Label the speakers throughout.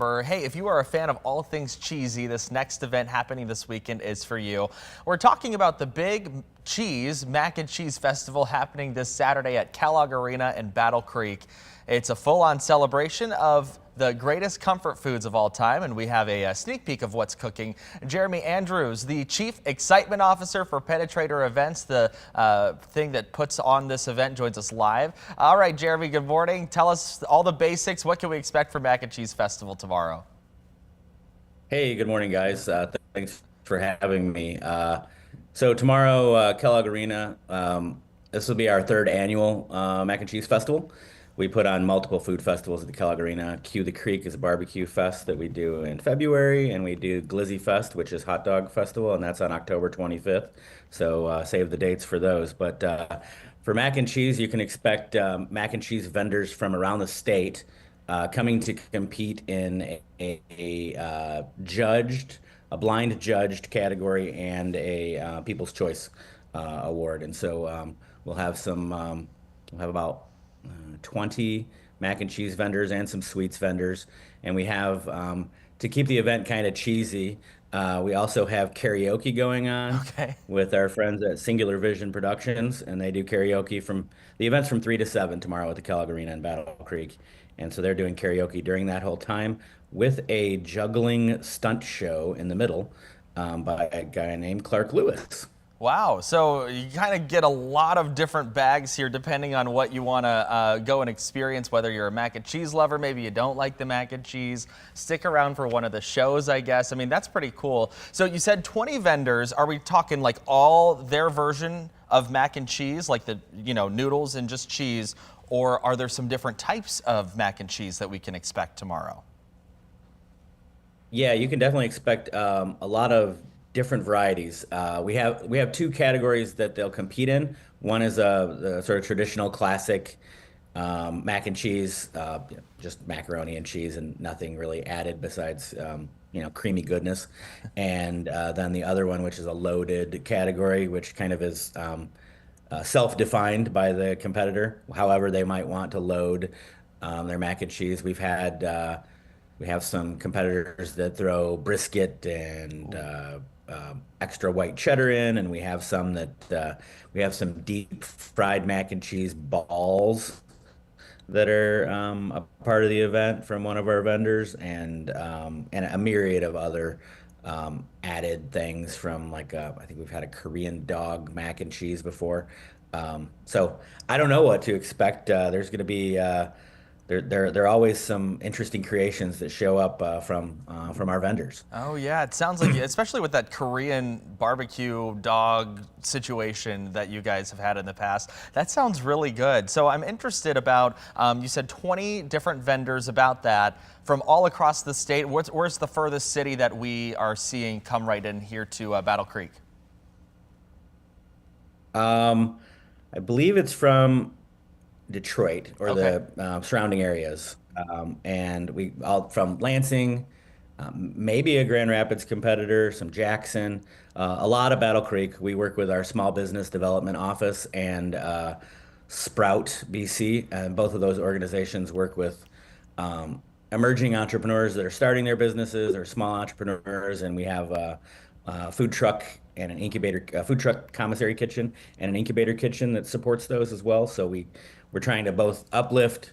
Speaker 1: Hey, if you are a fan of all things cheesy, this next event happening this weekend is for you. We're talking about the Big Cheese Mac and Cheese Festival happening this Saturday at Kellogg Arena in Battle Creek. It's a full-on celebration of the greatest comfort foods of all time, and we have a sneak peek of what's cooking. Jeremy Andrews, the Chief Excitement Officer for Penetrator Events, the thing that puts on this event, joins us live. All right, Jeremy, good morning. Tell us all the basics. What can we expect for Mac and Cheese Festival tomorrow?
Speaker 2: Hey, good morning, guys. Thanks for having me. So tomorrow, Kellogg Arena, this will be our third annual Mac and Cheese Festival. We put on multiple food festivals at the Kellogg Arena. Cue the Creek is a barbecue fest that we do in February, and we do Glizzy Fest, which is hot dog festival, and that's on October 25th. So save the dates for those. But for mac and cheese, you can expect mac and cheese vendors from around the state coming to compete in a blind judged category and a People's Choice award. And so we'll have about 20 mac and cheese vendors and some sweets vendors. And we have, to keep the event kind of cheesy, we also have karaoke going on
Speaker 1: Okay.
Speaker 2: with our friends at Singular Vision Productions, and they do karaoke the event's from 3 to 7 tomorrow at the Kellogg Arena in Battle Creek. And so they're doing karaoke during that whole time with a juggling stunt show in the middle by a guy named Clark Lewis.
Speaker 1: Wow, so you kind of get a lot of different bags here depending on what you want to go and experience, whether you're a mac and cheese lover, maybe you don't like the mac and cheese. Stick around for one of the shows, I guess. I mean, that's pretty cool. So you said 20 vendors. Are we talking like all their version of mac and cheese, like the, noodles and just cheese, or are there some different types of mac and cheese that we can expect tomorrow?
Speaker 2: Yeah, you can definitely expect a lot of different varieties. We have two categories that they'll compete in. One is the sort of traditional classic mac and cheese, just macaroni and cheese and nothing really added besides creamy goodness. And then the other one, which is a loaded category, which kind of is self-defined by the competitor. However, they might want to load their mac and cheese. We have some competitors that throw brisket and extra white cheddar in, and we have some deep fried mac and cheese balls that are a part of the event from one of our vendors, and a myriad of other added things from I think we've had a Korean dog mac and cheese before. So I don't know what to expect. There's going to be there are always some interesting creations that show up from our vendors.
Speaker 1: Oh yeah, it sounds like, especially with that Korean barbecue dog situation that you guys have had in the past, that sounds really good. So I'm interested about, you said 20 different vendors about that from all across the state. Where's the furthest city that we are seeing come right in here to Battle Creek?
Speaker 2: I believe it's from Detroit or
Speaker 1: Okay.
Speaker 2: the surrounding areas, and we all from Lansing, maybe a Grand Rapids competitor, some Jackson, a lot of Battle Creek. We work with our Small Business Development Office and Sprout BC, and both of those organizations work with emerging entrepreneurs that are starting their businesses or small entrepreneurs, and we have a food truck and an incubator, a food truck commissary kitchen and an incubator kitchen that supports those as well. So we're trying to both uplift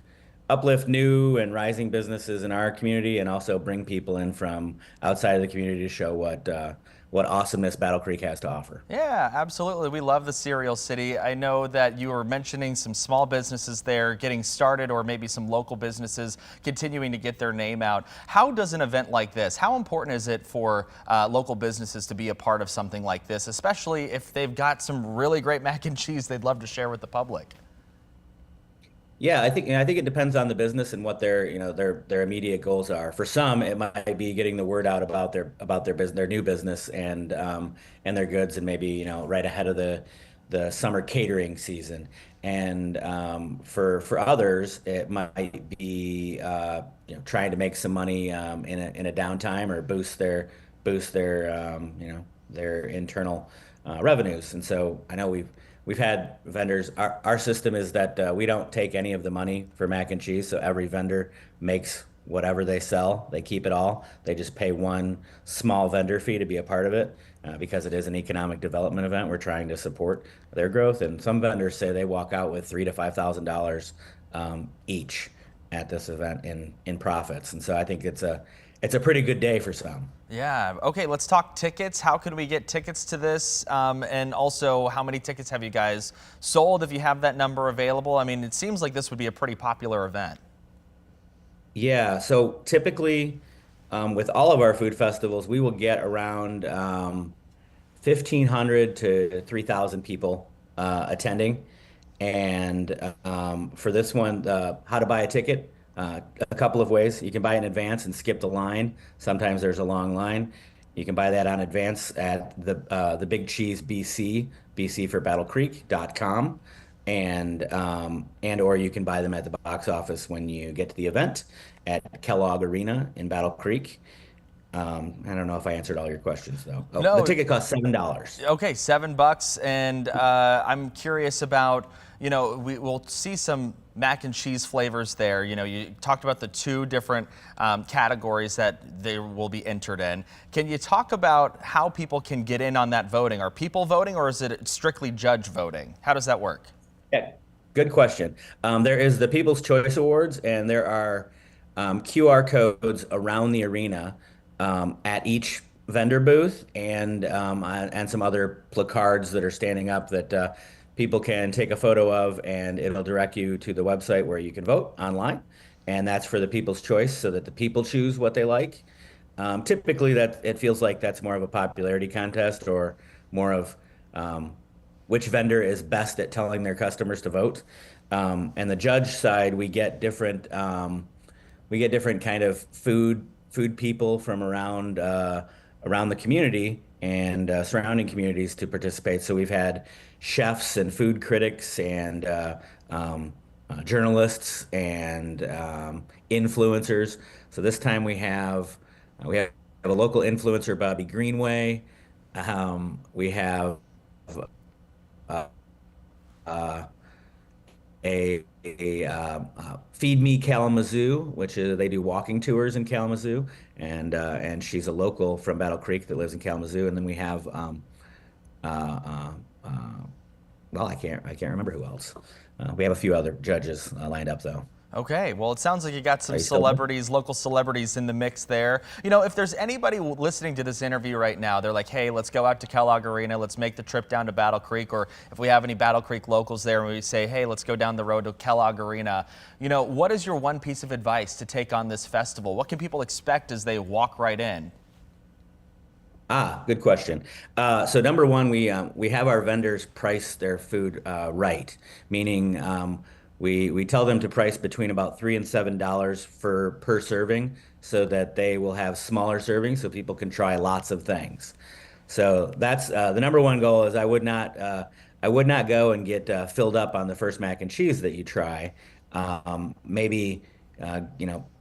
Speaker 2: new and rising businesses in our community, and also bring people in from outside of the community to show what awesomeness Battle Creek has to offer.
Speaker 1: Yeah, absolutely. We love the Cereal City. I know that you were mentioning some small businesses there getting started, or maybe some local businesses continuing to get their name out. How does an event like this, how important is it for local businesses to be a part of something like this, especially if they've got some really great mac and cheese they'd love to share with the public?
Speaker 2: Yeah, I think it depends on the business and what their immediate goals are. For some, it might be getting the word out about their business, their new business, and their goods, and maybe right ahead of the summer catering season. And for others, it might be trying to make some money in a downtime, or boost their internal revenues. And so I know we've had vendors. Our system is that we don't take any of the money for mac and cheese, so every vendor makes whatever they sell. They keep it all. They just pay one small vendor fee to be a part of it because it is an economic development event. We're trying to support their growth, and some vendors say they walk out with $3,000 to $5,000 each at this event in profits. And so I think it's a pretty good day for some.
Speaker 1: Yeah. Okay, let's talk tickets. How can we get tickets to this? And also, how many tickets have you guys sold if you have that number available? I mean, it seems like this would be a pretty popular event.
Speaker 2: Yeah, so typically with all of our food festivals, we will get around 1,500 to 3,000 people attending. And for this one, how to buy a ticket, a couple of ways. You can buy in advance and skip the line. Sometimes there's a long line. You can buy that on advance at the Big Cheese BC, BC for Battle Creek.com. And or you can buy them at the box office when you get to the event at Kellogg Arena in Battle Creek. I don't know if I answered all your questions though. Oh, the
Speaker 1: No.
Speaker 2: ticket costs $7.
Speaker 1: Okay, $7, and I'm curious about, we'll see some mac and cheese flavors there. You talked about the two different categories that they will be entered in. Can you talk about how people can get in on that voting? Are people voting, or is it strictly judge voting? How does that work?
Speaker 2: Yeah, good question. There is the People's Choice Awards, and there are QR codes around the arena at each vendor booth, and some other placards that are standing up that people can take a photo of, and it'll direct you to the website where you can vote online. And that's for the People's Choice, so that the people choose what they like. Typically, that it feels like that's more of a popularity contest or more of um, which vendor is best at telling their customers to vote. And the judge side, we get different kind of food people from around the community and surrounding communities to participate. So we've had chefs and food critics and journalists and influencers. So this time we have a local influencer, Bobby Greenway. We have uh, uh, a Feed Me Kalamazoo, which is they do walking tours in Kalamazoo, and she's a local from Battle Creek that lives in Kalamazoo. And then we have uh, uh, uh, well, I can't remember who else. We have a few other judges lined up though.
Speaker 1: Okay, well, it sounds like you got
Speaker 2: Are
Speaker 1: some
Speaker 2: you still there?
Speaker 1: celebrities, local celebrities in the mix there. If there's anybody listening to this interview right now, they're like, hey, let's go out to Kellogg Arena, let's make the trip down to Battle Creek, or if we have any Battle Creek locals there and we say, hey, let's go down the road to Kellogg Arena. What is your one piece of advice to take on this festival? What can people expect as they walk right in?
Speaker 2: Good question. So number one, we have our vendors price their food right, meaning we tell them to price between about $3 and $7 for per serving, so that they will have smaller servings, so people can try lots of things. So that's the number one goal. Is I would not go and get filled up on the first mac and cheese that you try. Maybe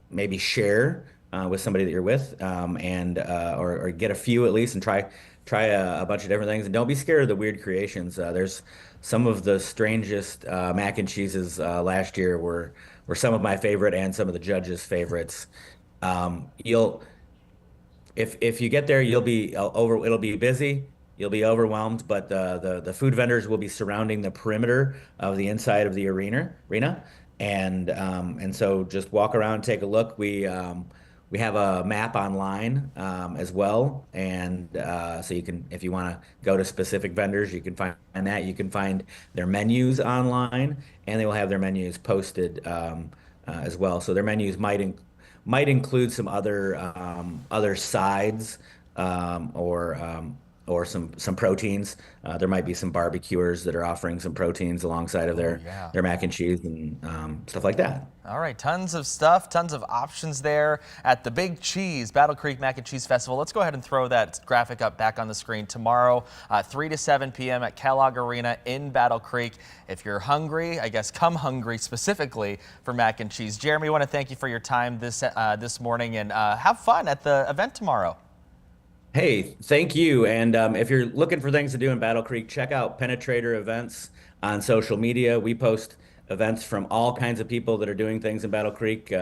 Speaker 2: maybe share with somebody that you're with, and or get a few at least and try a bunch of different things. And don't be scared of the weird creations. There's some of the strangest mac and cheeses last year were some of my favorite and some of the judges' favorites. You'll if you get there, you'll be over. It'll be busy. You'll be overwhelmed, but the food vendors will be surrounding the perimeter of the inside of the arena, and so just walk around, take a look. We have a map online as well, and so you can, if you want to go to specific vendors, you can find that. You can find their menus online, and they will have their menus posted as well. So their menus might include some other sides, or some proteins. There might be some barbecuers that are offering some proteins alongside of
Speaker 1: Oh, yeah.
Speaker 2: their mac and cheese and stuff like that.
Speaker 1: All right, tons of stuff, tons of options there at the Big Cheese Battle Creek Mac and Cheese Festival. Let's go ahead and throw that graphic up back on the screen tomorrow, 3 to 7 p.m. at Kellogg Arena in Battle Creek. If you're hungry, I guess come hungry specifically for mac and cheese. Jeremy, I want to thank you for your time this morning, and have fun at the event tomorrow.
Speaker 2: Hey, thank you. And if you're looking for things to do in Battle Creek, check out Penetrator Events on social media. We post events from all kinds of people that are doing things in Battle Creek.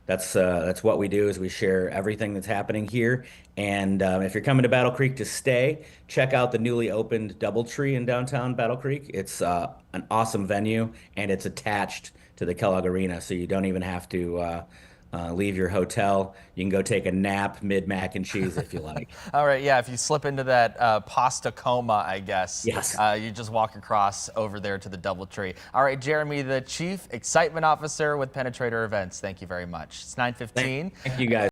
Speaker 2: That's what we do is we share everything that's happening here. And if you're coming to Battle Creek to stay, check out the newly opened DoubleTree in downtown Battle Creek. It's an awesome venue, and it's attached to the Kellogg Arena, so you don't even have to leave your hotel. You can go take a nap mid mac and cheese if you like.
Speaker 1: All right, yeah, if you slip into that pasta coma, I guess,
Speaker 2: Yes.
Speaker 1: you just walk across over there to the DoubleTree. All right, Jeremy, the Chief Excitement Officer with Penetrator Events, thank you very much. It's 9:15.
Speaker 2: Thank you guys.